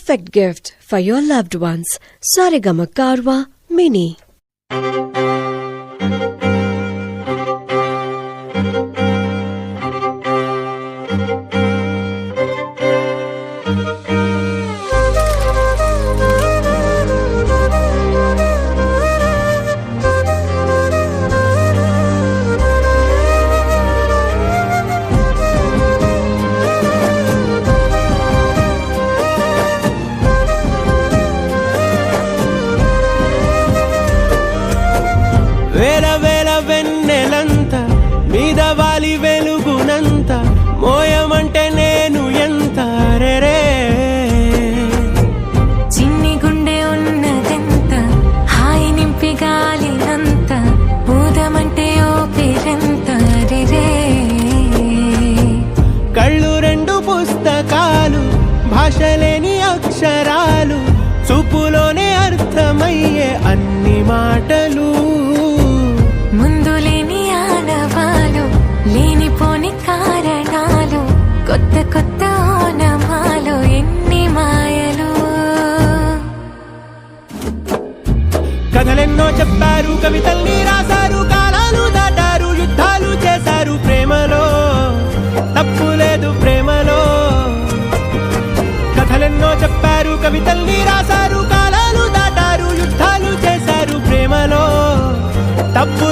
perfect gift for your loved ones. Saregama Karwa Mini. వేల వేల వెన్నెలంత మీద వాలి వెలుగునంత మోయమంటే నేను ఎంత రే చిన్ని గుండె ఉన్నదెంత హాయి నింపి గాలినంత ఊదమంటే ఓపిరెంత రే కళ్ళు రెండు పుస్తకాలు భాషలేని అక్షరాలు చూపులోనే అర్థమయ్యే అన్ని మాటలు ముందు లేని ఆనవాలు లేనిపోని కారణాలు కొత్త కొత్త ఓనమాలు ఎన్ని మాయలు కథలెన్నో చెప్పారు కవితల్ని రాశారు కాలాలు దాటారు యుద్ధాలు చేశారు ప్రేమలో తప్పు లేదు ప్రేమలో కథలెన్నో చెప్పారు కవితల్ని రాశారు కాలాలు దాటారు యుద్ధాలు చేశారు ప్రేమలో తప్పు